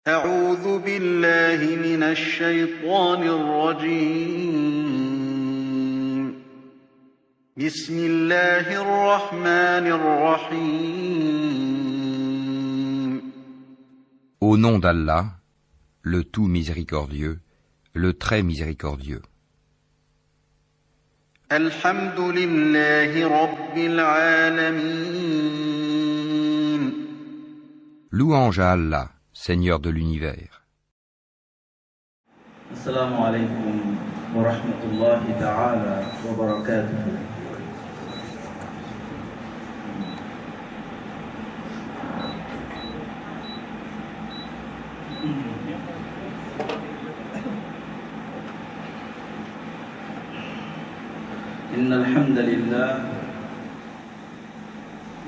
أعوذ بالله من الشيطان الرجيم. بسم الله الرحمن الرحيم. Au nom d'Allah, le tout miséricordieux, le très miséricordieux. الحمد لله رب العالمين. Louange à Allah, Seigneur de l'univers. Assalamu alaikum wa rahmatullahi ta'ala wa barakatuh. إن الحمد لله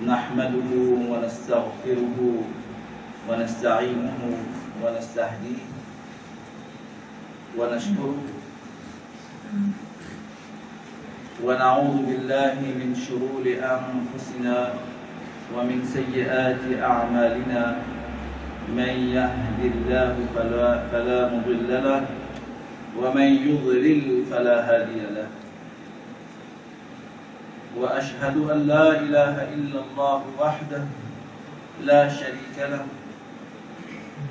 نحمده ونستغفره ونستعينه ونستهديه ونشكره ونعوذ بالله من شرور أنفسنا ومن سيئات أعمالنا من يهد الله فلا مضل له ومن يضلل فلا هادي له وأشهد أن لا إله إلا الله وحده لا شريك له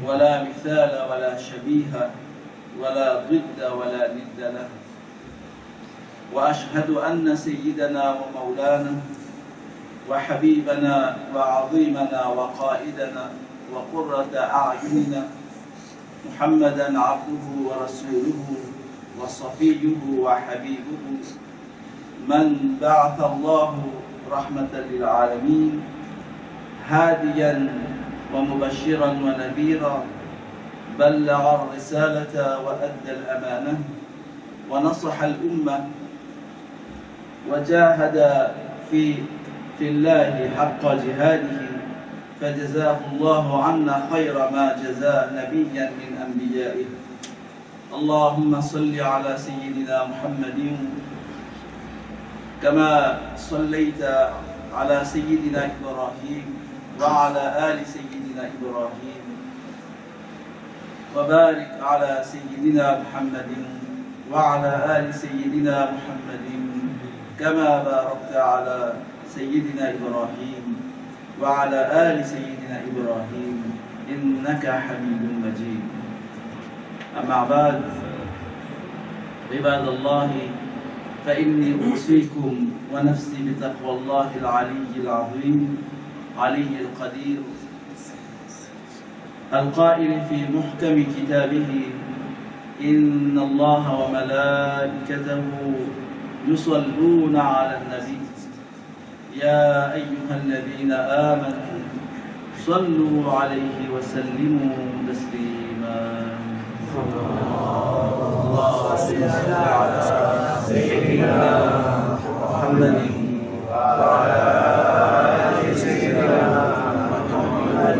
ولا مثال ولا شبيه ولا ضد ولا ند له وأشهد أن سيدنا ومولانا وحبيبنا وعظيمنا وقائدنا وقرة أعيننا محمدا عبده ورسوله وصفيه وحبيبه من بعث الله رحمة للعالمين هاديا ومبشرا ونذيرا بلغ الرسالة وأدى الأمانة ونصح الأمة وجاهد في الله حق جهاده فجزاه الله عنا خير ما جزى نبيا من أنبيائه. اللهم صل على سيدنا محمد كما صليت على سيدنا إبراهيم وعلى آل سيدنا إبراهيم وبارك على سيدنا محمد وعلى آل سيدنا محمد كما باركت على سيدنا إبراهيم وعلى آل سيدنا إبراهيم إنك حميد مجيد. أما بعد عباد الله فإني أوصيكم ونفسي بتقوى الله العلي العظيم علي القدير القائل في محكم كتابه إن الله وملائكته يصلون على النبي يا أيها الذين آمنوا صلوا عليه وسلموا تسليما. اللهم صل على سيدنا محمد وعلى آل سيدنا محمد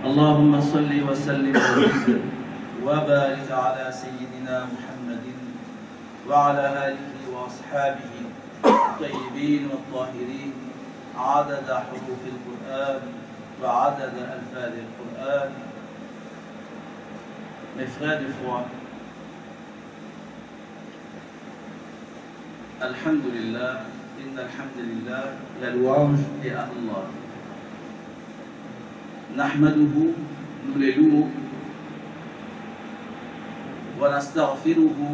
اللهم صل وسلم وبارك على سيدنا محمد وعلى آله وأصحابه الطيبين والطاهرين عدد حروف القرآن وعدد ألفاظ القرآن. Mes frères de foi, Alhamdulillah, inna alhamdulillah, la louange est à Allah. Nahmaduhu, nous les louons. Wa nastaghfiruhu,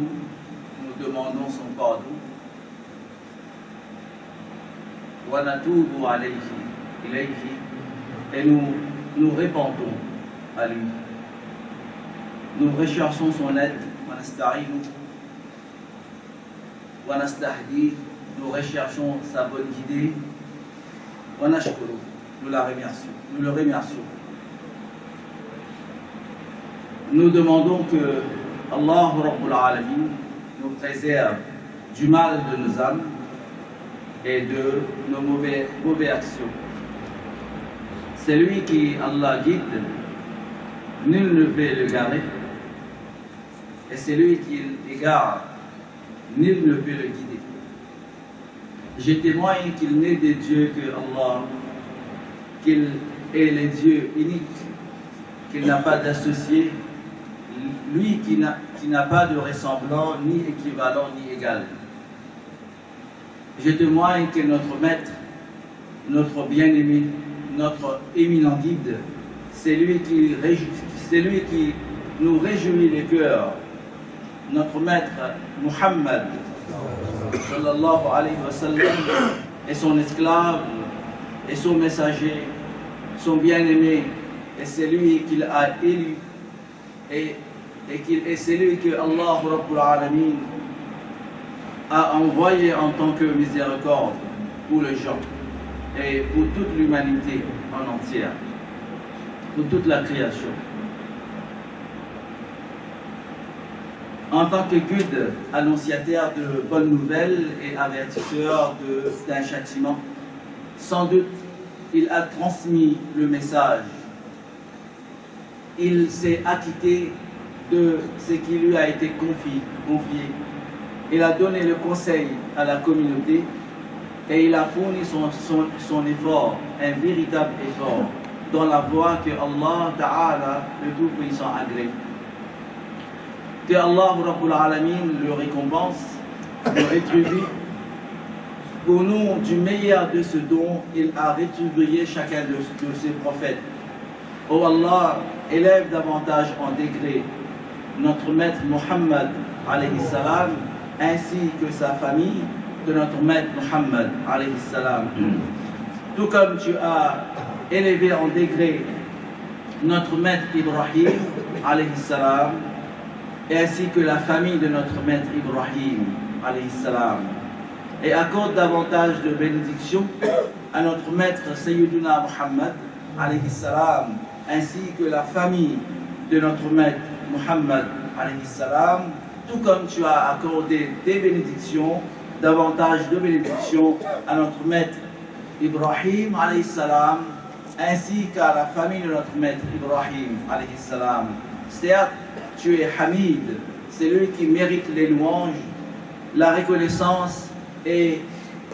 nous demandons son pardon. Wa natubu ilayhi, et nous répandons à lui. Nous recherchons son aide, nous recherchons sa bonne idée, nous le remercions. Nous demandons que Allah Rabbul Alamin nous préserve du mal de nos âmes et de nos mauvaises actions. C'est lui qui Allah guide, nul ne peut le garer. Et c'est lui qui l'égare, nul ne peut le guider. Je témoigne qu'il n'est de Dieu que Allah, qu'il est le Dieu unique, qu'il n'a pas d'associé, lui qui n'a pas de ressemblant, ni équivalent, ni égal. Je témoigne que notre maître, notre bien-aimé, notre éminent guide, c'est lui qui nous réjouit les cœurs. Notre maître Muhammad sallallahu alayhi wa sallam est son esclave et son messager, son bien-aimé, et c'est lui qu'il a élu et c'est lui que Allah Rabbul Alamin a envoyé en tant que miséricorde pour les gens et pour toute l'humanité en entière, pour toute la création. En tant que guide, annonciateur de bonnes nouvelles et avertisseur d'un châtiment, sans doute il a transmis le message. Il s'est acquitté de ce qui lui a été confié. Il a donné le conseil à la communauté et il a fourni son effort, un véritable effort, dans la voie que Allah Ta'ala, le Tout-Puissant, agrée. Que Allah Rabbul Alamin le récompense, le rétribue. Pour nous, du meilleur de ce dont il a rétribué chacun de ses prophètes. Oh Allah, élève davantage en degré notre maître Muhammad alayhi salam, ainsi que sa famille de notre maître Muhammad alayhi salam. Tout comme tu as élevé en degré notre maître Ibrahim alayhi salam, ainsi que la famille de notre maître Ibrahim alayhi salam. Et accorde davantage de bénédictions à notre maître Sayyiduna Muhammad alayhi salam, ainsi que la famille de notre maître Muhammad alayhi salam, tout comme tu as accordé des bénédictions, davantage de bénédictions à notre maître Ibrahim alayhi salam, ainsi qu'à la famille de notre maître Ibrahim alayhi salam. Certes, tu es Hamid, c'est lui qui mérite les louanges, la reconnaissance et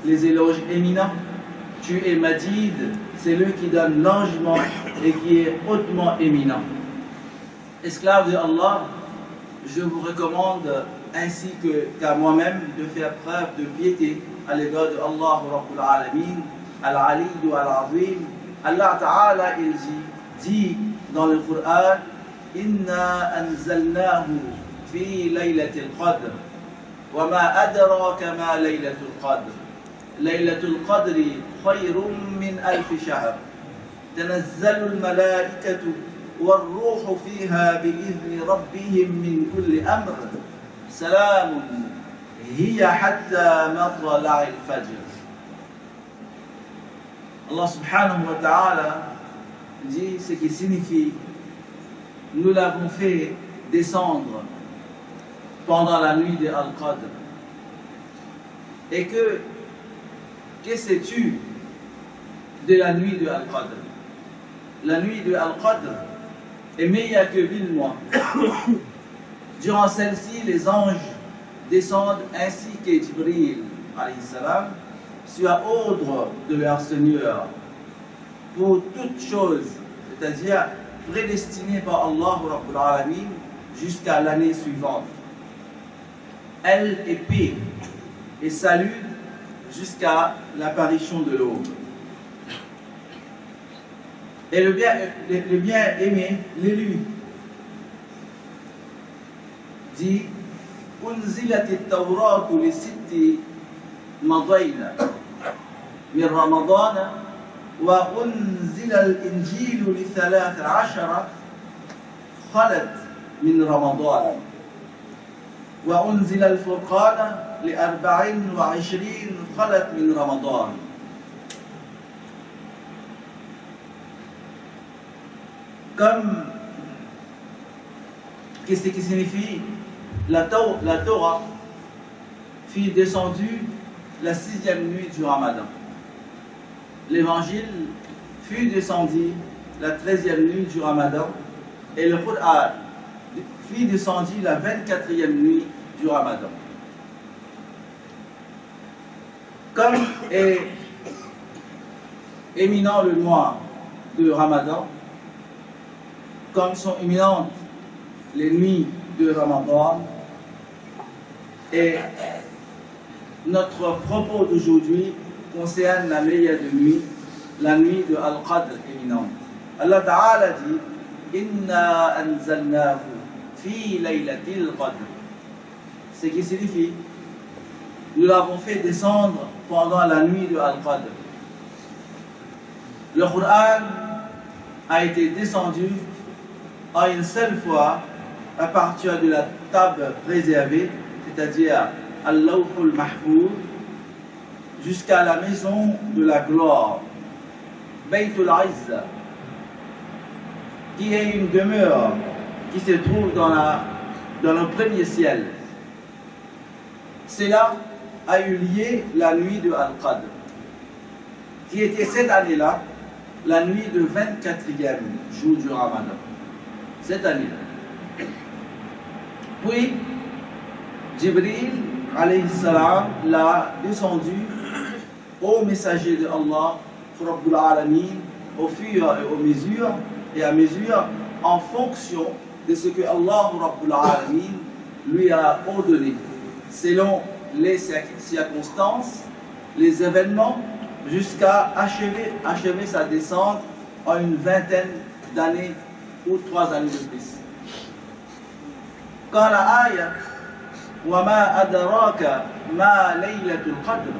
les éloges éminents. Tu es Majid, c'est lui qui donne largement et qui est hautement éminent. Esclaves de Allah, je vous recommande ainsi qu'à moi-même de faire preuve de piété à l'égard de Allah Rabbul Alamin, Al-Ali wa Al-Azim. Allah Ta'ala il dit dans le Coran: Inna anzalnahu fi laylatil qadr wa ma adraka ma laylatul qadr. Laylatul qadri khayrun min alf shahr. Tanazzalu al-malaikatu والروح فيها بإذن ربهم من كل أمر سلام هي حتى مطلع الفجر. Allah subhanahu wa ta'ala dit ce qui signifie: nous l'avons fait descendre pendant la nuit de Al-Qadr. Et que sais-tu de la nuit de Al-Qadr? La nuit de Al-Qadr est meilleure que 1000 mois. Durant celle-ci, les anges descendent ainsi que Jibril alayhi salam, sur ordre de leur Seigneur, pour toutes choses, c'est-à-dire prédestinées par Allah Rabbul Alamin jusqu'à l'année suivante. Elle est paix et salut jusqu'à l'apparition de l'aube. Et le bien-aimé, l'élu, dit: Unzilat at-Tawrat li sitti madayna min Ramadan wa unzila al-Injil li 13 khalat min Ramadan wa unzila al-Furqan li 24 khalat min Ramadan. Comme, qu'est-ce qui signifie la Torah fut descendue la 6e nuit du Ramadan. L'évangile fut descendu la 13e nuit du Ramadan et le Coran fut descendu la 24e nuit du Ramadan. Comme est éminent le mois de Ramadan, comme sont imminentes les nuits de Ramadan. Et notre propos d'aujourd'hui concerne la meilleure des nuits, la nuit de Al-Qadr éminente. Allah Ta'ala dit Inna anzalnahu fi laylatil qadr. Ce qui signifie nous l'avons fait descendre pendant la nuit de Al-Qadr. Le Coran a été descendu en une seule fois à partir de la table réservée, c'est-à-dire Al-Lawhul Mahfouz, jusqu'à la maison de la gloire, Baytul Izza, qui est une demeure qui se trouve dans le premier ciel. Cela a eu lieu la nuit de Al-Qadr, qui était cette année-là la nuit de 24e jour du Ramadan. Cette année-là. Puis, Jibril, alayhi salam, l'a descendu au messager de Allah, Rabbul Alamin, au fur et à mesure, en fonction de ce que Allah, Rabbul Alamin, lui a ordonné, selon les circonstances, les événements, jusqu'à achever sa descente en une vingtaine d'années ou 3 années de plus. Quand la ayah wa ma adraka ma laylatul qadr,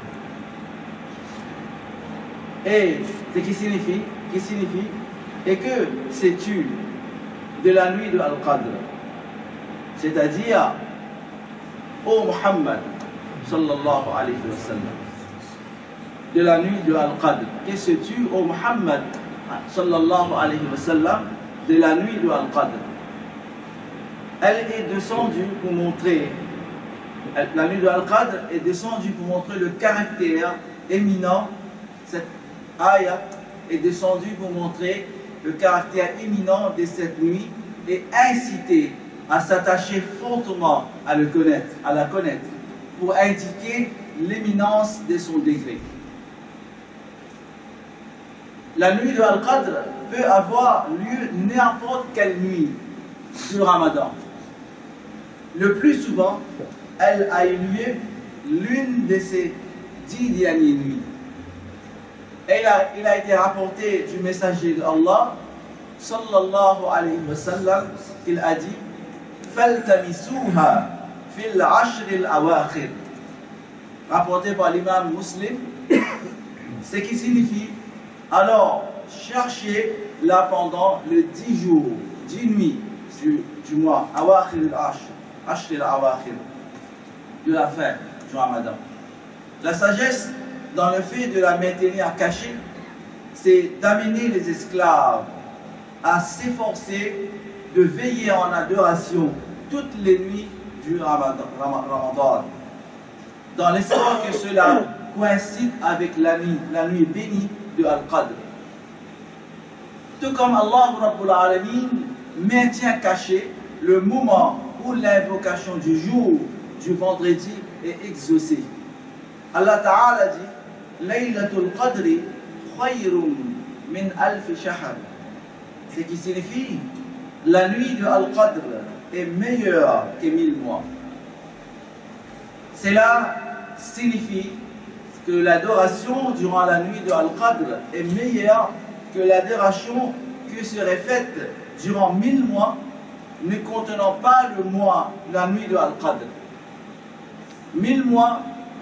et ce qui signifie et que sais-tu de la nuit de Al-Qadr, c'est-à-dire ô Muhammad sallallahu alayhi wa sallam, de la nuit de Al-Qadr. Que sais-tu ô Muhammad sallallahu alayhi wa sallam de la nuit de Al-Qadr? Elle est descendue pour montrer, la nuit de Al-Qadr est descendue pour montrer le caractère éminent. Cette ayah est descendue pour montrer le caractère éminent de cette nuit et inciter à s'attacher fortement à la connaître, pour indiquer l'éminence de son degré. La nuit de Al-Qadr peut avoir lieu n'importe quelle nuit du Ramadan. Le plus souvent, elle a eu lieu l'une de ces 10 dernières nuits. Il a été rapporté du messager d'Allah, sallallahu alayhi wa sallam, qu'il a dit فَالْتَمِسُوهَا فِي الْعَشْرِ الْأَوَاخِرِ, rapporté par l'imam Muslim, ce qui signifie alors cherchez-la pendant les 10 jours, 10 nuits du mois, Awakhir al-Ashr al-Awakhir, de la fin du Ramadan. La sagesse dans le fait de la maintenir cachée, c'est d'amener les esclaves à s'efforcer de veiller en adoration toutes les nuits du Ramadan, dans l'espoir que cela coïncide avec la nuit bénie de Al-Qadr. Tout comme Allah Rabbul Alamin maintient caché le moment où l'invocation du jour du vendredi est exaucée. Allah Ta'ala dit Laylatul Qadri khayrun min alf shahr, ce qui signifie la nuit de Al-Qadr est meilleure que 1000 mois. Cela signifie que l'adoration durant la nuit de Al-Qadr est meilleure que l'adoration qui serait faite durant 1000 mois ne contenant pas le mois, la nuit de Al-Qadr. 1000 mois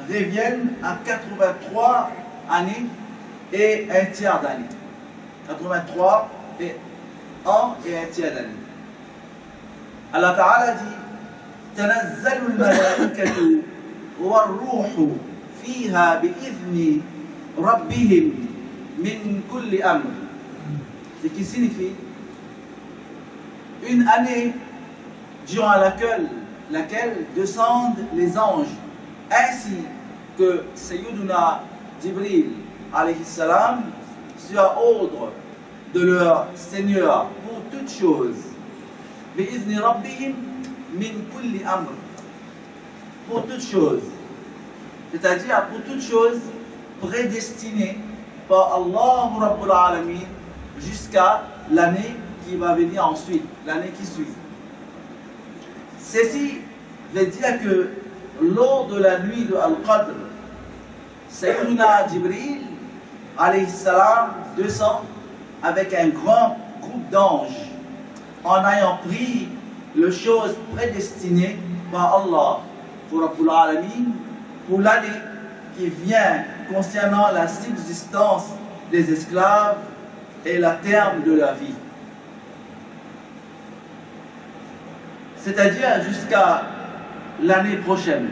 reviennent à 83 années et un tiers d'année. 83 et 1 et un tiers d'année. Allah Ta'ala dit تنزل الملائكة والروح فيها بإذن ربهم من كل أمر, ce qui signifie une année durant laquelle descendent les anges, ainsi que Sayyiduna Jibril alayhi salam sur ordre de leur Seigneur pour toutes choses. بإذن ربهم من كل أمر, pour toutes choses, c'est-à-dire pour toutes choses prédestinées par Allah Rabbul Alamin jusqu'à l'année qui va venir ensuite, l'année qui suit. Ceci veut dire que lors de la nuit de Al-Qadr, Sayyidina Jibril alayhi salam descend avec un grand groupe d'anges en ayant pris les choses prédestinées par Allah pour Rabbul Alamin pour l'année qui vient concernant la subsistance des esclaves et le terme de la vie. C'est-à-dire jusqu'à l'année prochaine.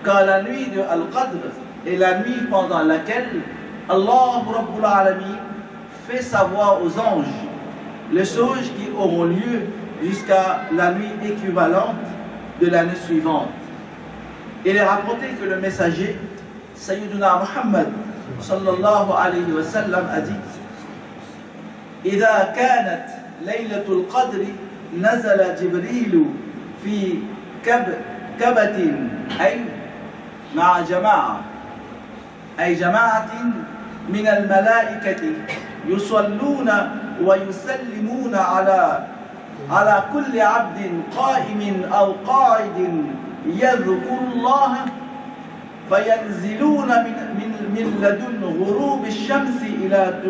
Car la nuit de Al-Qadr est la nuit pendant laquelle Allah Rabbul Alamin fait savoir aux anges les choses qui auront lieu jusqu'à la nuit équivalente de l'année suivante. Il est rapporté que le messager, Sayyiduna Muhammad sallallahu alayhi wa sallam, a dit: إذا كانت ليلة القدر نزل جبريل في كبة أي مع جماعة أي جماعة من الملائكة يصلون ويسلمون على كل عبد قائم أو قاعد يذكر الله فينزلون من لدن غروب الشمس إلى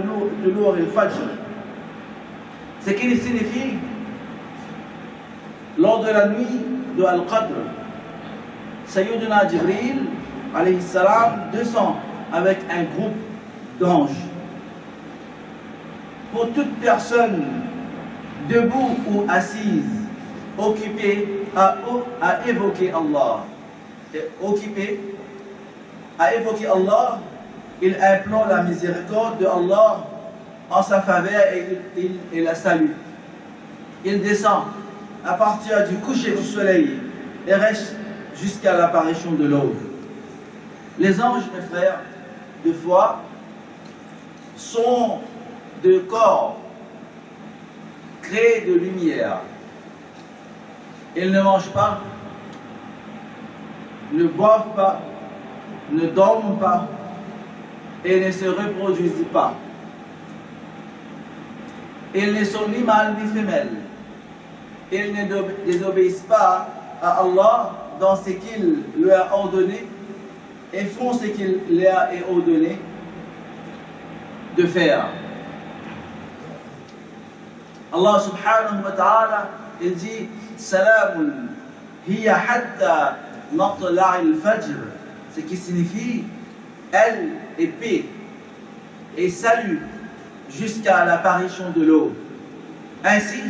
طلوع الفجر. Ce qui signifie, lors de la nuit de Al-Qadr, Sayyidina Jibril alayhi salam descend avec un groupe d'anges. Pour toute personne debout ou assise, occupée à évoquer Allah, il implore la miséricorde de Allah en sa faveur et il la salue. Il descend à partir du coucher du soleil et reste jusqu'à l'apparition de l'aube. Les anges, mes frères, de foi, sont de corps créés de lumière. Ils ne mangent pas, ne boivent pas, ne dorment pas et ne se reproduisent pas. Ils ne sont ni mâles ni femelles. Ils ne désobéissent pas à Allah dans ce qu'il leur a ordonné et font ce qu'il leur a ordonné de faire. Allah subhanahu wa ta'ala, il dit: Salamun hiya hatta matla'il fajr, ce qui signifie elle est paix et salut jusqu'à l'apparition de l'aube. Ainsi,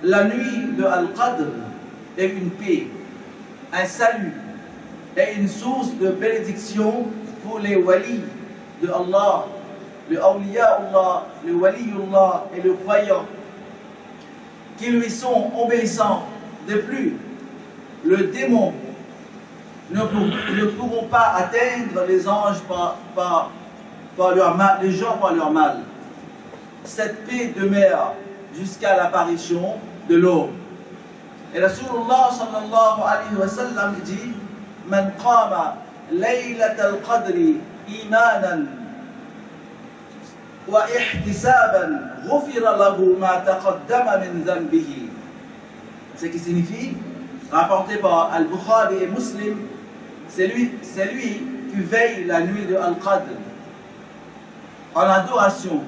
la nuit de Al-Qadr est une paix, un salut et une source de bénédiction pour les walis de Allah, le awliya Allah, le waliyullah et le croyant qui lui sont obéissants. De plus, le démon ne pourront pas atteindre les anges par leur mal, les gens par leur mal. Cette paix demeure jusqu'à l'apparition de l'aube. Et Rasulullah sallallahu alayhi wa sallam dit: Man qama laylat al-qadri imanan wa ihtisaban ghufira lahu ma taqaddama min dhanbihi. Ce qui signifie, rapporté par Al-Bukhari et Muslim, c'est lui qui veille la nuit de Al-Qadr en adoration,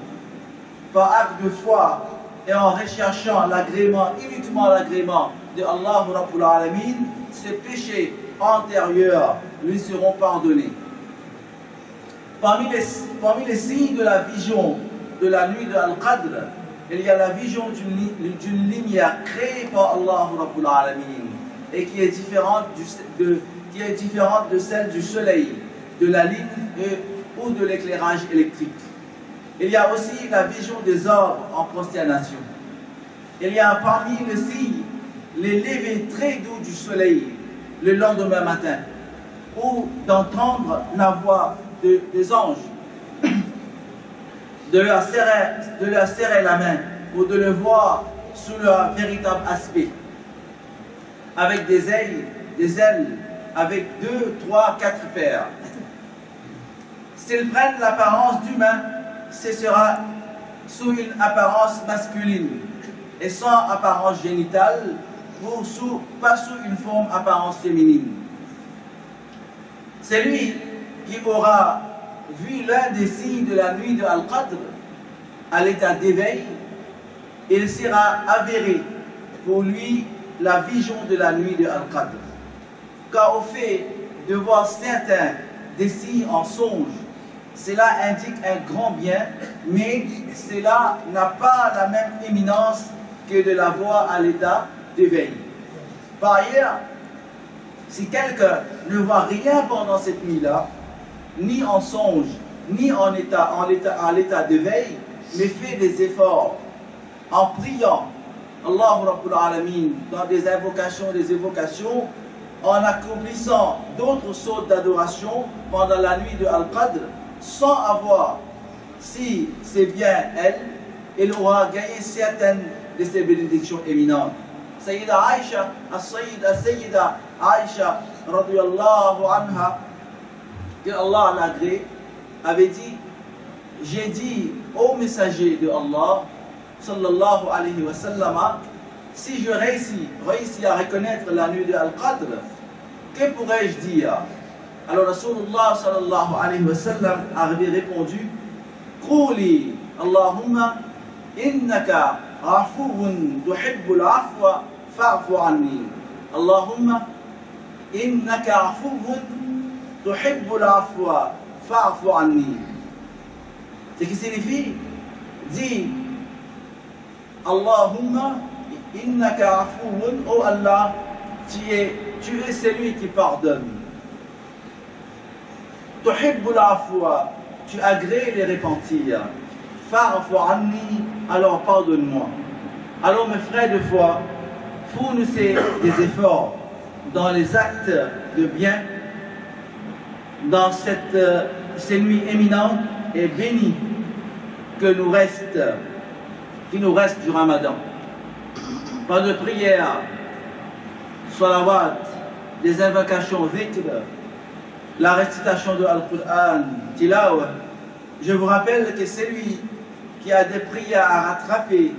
par acte de foi et en recherchant l'agrément, uniquement l'agrément de Allah Rabbul Alamin, ses péchés antérieurs lui seront pardonnés. Parmi les signes de la vision de la nuit de Al-Qadr, il y a la vision d'une lumière créée par Allah Rabbul Alamin et qui est différente de celle du soleil, de la lune ou de l'éclairage électrique. Il y a aussi la vision des orbes en consternation. Il y a parmi les signes les levées très doux du soleil le lendemain matin, ou d'entendre la voix des anges, de leur serrer la main, ou de le voir sous leur véritable aspect, avec des ailes, avec 2, 3, 4 paires. S'ils prennent l'apparence d'humains, ce sera sous une apparence masculine et sans apparence génitale, pas sous une forme apparence féminine. C'est lui qui aura vu l'un des signes de la nuit de Al-Qadr à l'état d'éveil. Il sera avéré pour lui la vision de la nuit de Al-Qadr. Car au fait de voir certains des signes en songe, cela indique un grand bien, mais cela n'a pas la même éminence que de la voir à l'état d'éveil. Par ailleurs, si quelqu'un ne voit rien pendant cette nuit-là, ni en songe, ni à l'état d'éveil, mais fait des efforts en priant Allah Rabbul Alamin dans des évocations, en accomplissant d'autres sortes d'adoration pendant la nuit de Al-Qadr, sans avoir, si c'est bien elle, il aura gagné certaines de ses bénédictions éminentes. Sayyida Aïcha, Sayyida Aïcha, radiyallahu anha, que Allah l'agrée, avait dit, j'ai dit au messager de Allah, sallallahu alayhi wa sallam, si je réussis à reconnaître la nuit de Al-Qadr, que pourrais-je dire? Alors Rasulullah sallallahu alayhi wa sallam avait répondu, Quli Allahumma innaka afuwun tuhibbul afwa fa'fu anni. Allahumma innaka afuwun tuhibbul afwa fa'fu anni. Ce qui signifie, dis Allahumma innaka afuwun, oh Allah, tu es celui qui pardonne. Tuhibbul afwa, tu agrées les repentirs. Fa'fu anni, alors pardonne-moi. Alors mes frères de foi, fournissez des efforts dans les actes de bien, dans ces nuits éminentes et bénies qui nous reste du Ramadan. Pas de prière, salawat, des invocations dhikr, la récitation de Al-Qur'an, tilawa. Je vous rappelle que celui qui a des prières à rattraper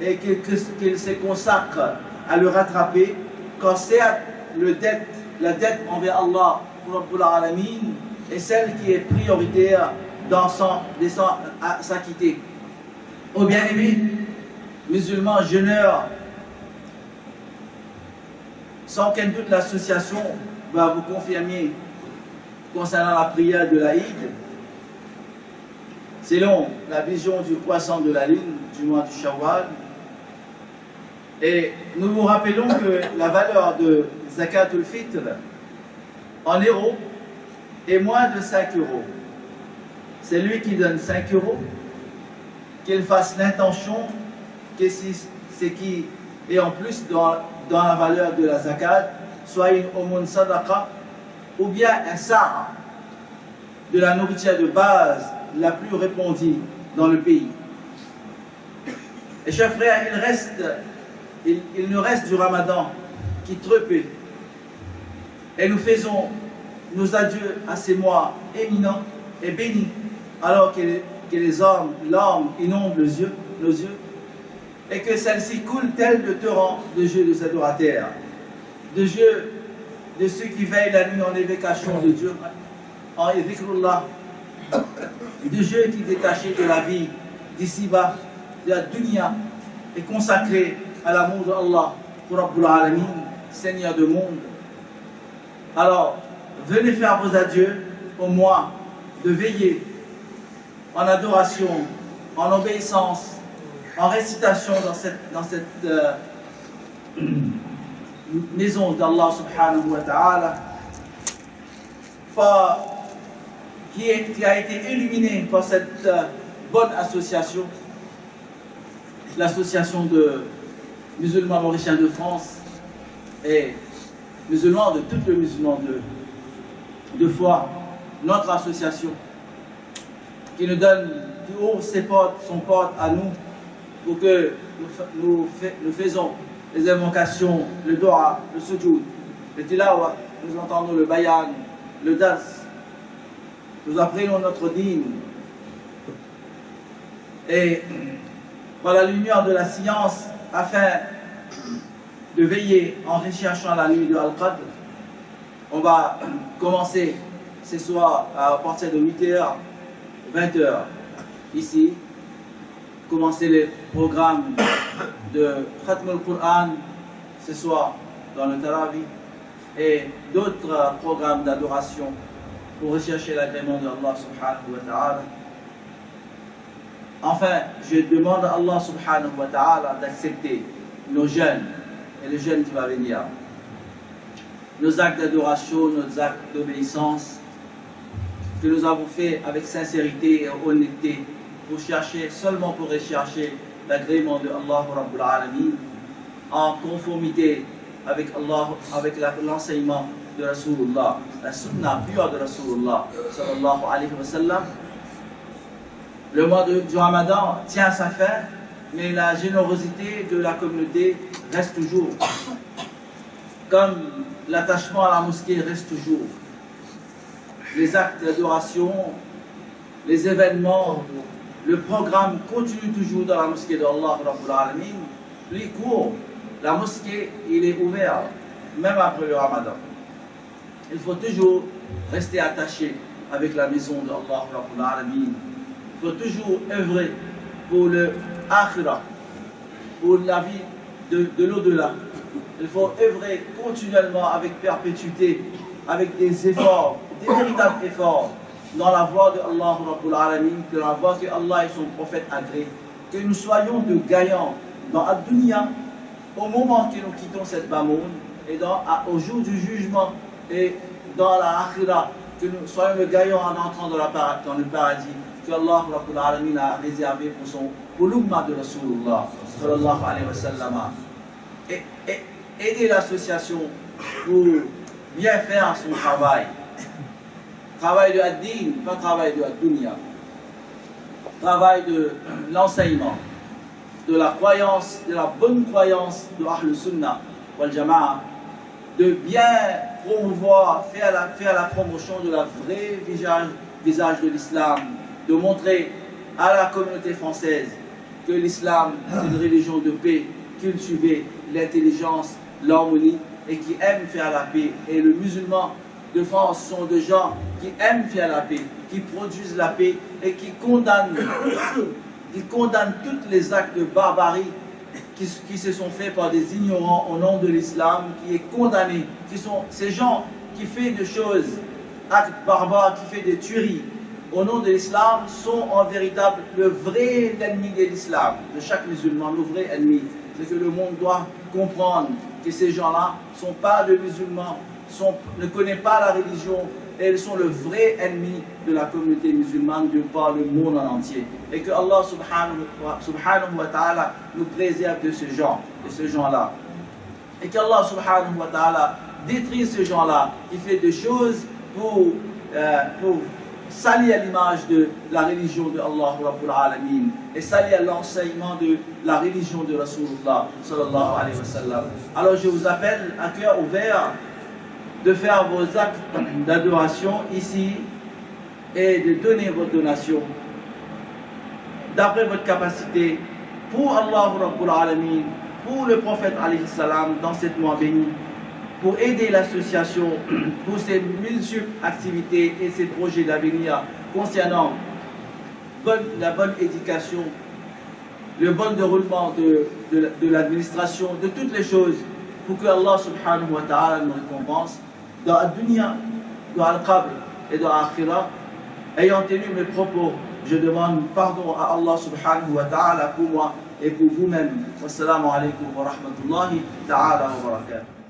et qu'il se consacre à le rattraper, quand certes la dette envers Allah Rabbul Alamin est celle qui est prioritaire dans s'acquitter. Ô bien-aimés, musulmans, jeûneurs, sans aucun doute l'association va vous confirmer concernant la prière de l'Aïd, selon la vision du croissant de la lune du mois du Shawwal. Et nous vous rappelons que la valeur de Zakatul Fitr en euros est moins de 5 euros. C'est lui qui donne 5 euros, qu'il fasse l'intention que ce qui est en plus dans la valeur de la zakat, soit une aumône sadaqa ou bien un sa'a de la nourriture de base la plus répandue dans le pays. Et chers frères, il nous reste du Ramadan qui trepait. Et nous faisons nos adieux à ces mois éminents et bénis, alors que les larmes inondent nos yeux, et que celles-ci coulent telles de torrents de jeux des adorateurs, de jeux de ceux qui veillent la nuit en évocation de Dieu, en zikrullah, de jeux qui détachés de la vie d'ici-bas, de la dunya, et consacrés à l'amour d'Allah, pour Rabbul Alamin, Seigneur du monde. Alors, venez faire vos adieux au mois de veiller en adoration, en obéissance, en récitation dans cette maison d'Allah subhanahu wa ta'ala, qui a été illuminée par cette bonne association, l'association de musulmans mauriciens de France et musulmans de tous les musulmans de foi, notre association qui nous donne, qui ouvre son porte à nous pour que nous faisons les invocations, le dua, le sujoud, le tilawa, nous entendons le bayan, le dars, nous apprenons notre dîne Et par la lumière de la science, afin de veiller en recherchant la nuit de Al-Qadr, on va commencer ce soir à partir de 8h, 20h, ici, commencer les programmes de Khatm al-Qur'an ce soir dans le Tarawih et d'autres programmes d'adoration pour rechercher l'agrément de Allah subhanahu wa ta'ala. Enfin, je demande à Allah subhanahu wa ta'ala d'accepter nos jeûnes et le jeûne qui va venir, nos actes d'adoration, nos actes d'obéissance que nous avons fait avec sincérité et honnêteté pour chercher, seulement pour rechercher l'agrément de Allah Rabbul Alamin en conformité avec Allah, avec l'enseignement de Rasulullah, la sunna pure de Rasulullah sallallahu alayhi wa sallam. Le mois du Ramadan tient à sa fin, mais la générosité de la communauté reste toujours. Comme l'attachement à la mosquée reste toujours. Les actes d'adoration, les événements, le programme continue toujours dans la mosquée d'Allah Rabbul Alamin. Plus court, la mosquée, il est ouvert, même après le Ramadan. Il faut toujours rester attaché avec la maison d'Allah Rabbul Alamin. Il faut toujours œuvrer pour le akhira, pour la vie de l'au-delà. Il faut œuvrer continuellement avec perpétuité, avec des efforts, des véritables efforts, dans la voie de Allah Rabbul Alamin, que la voie que Allah et son prophète agréent, que nous soyons de gagnants dans la dunya, au moment que nous quittons cette bamoun, et au jour du jugement, et dans la akhira, que nous soyons de gagnants en entrant dans le paradis, que Allah Rabbul Alamin a réservé pour l'umma de Rasulullah sallallahu alayhi wa sallam. Et aider l'association pour bien faire son travail. Travail de ad-din, pas travail de ad-dunya. Travail de l'enseignement, de la croyance, de la bonne croyance de Ahl Sunnah wal Jama'a, de bien promouvoir, faire la promotion de la vraie visage de l'islam, de montrer à la communauté française que l'islam c'est une religion de paix, cultiver l'intelligence, l'harmonie et qui aime faire la paix. Et les musulmans de France sont des gens qui aiment faire la paix, qui produisent la paix et qui condamnent tous les actes de barbarie qui se sont faits par des ignorants au nom de l'islam, qui est condamné, qui sont ces gens qui font des choses, actes barbares, qui font des tueries au nom de l'islam, sont en véritable le vrai ennemi de l'islam, de chaque musulman, le vrai ennemi. C'est que le monde doit comprendre que ces gens-là ne sont pas des musulmans, ne connaissent pas la religion, et ils sont le vrai ennemi de la communauté musulmane de par le monde en entier. Et que Allah subhanahu wa ta'ala nous préserve de ce gens-là. Et qu'Allah subhanahu wa ta'ala détruise ce gens-là qui fait des choses pour salir l'image de la religion de Allah Rabbul Alamin et salir l'enseignement de la religion de Rasulullah sallallahu alayhi wa sallam. Alors je vous appelle à cœur ouvert de faire vos actes d'adoration ici et de donner votre donation d'après votre capacité pour Allah Rabbul Alamin, pour le prophète alayhi salam dans cette mois béni, pour aider l'association pour ses multiples activités et ses projets d'avenir concernant la bonne éducation, le bon déroulement de l'administration, de toutes les choses, pour que Allah subhanahu wa ta'ala nous récompense dans la dunya, dans al-qabr et dans l'akhirah. Ayant tenu mes propos, je demande pardon à Allah subhanahu wa ta'ala pour moi et pour vous-même. Wassalamu alaikum wa rahmatullahi ta'ala wa barakatuh.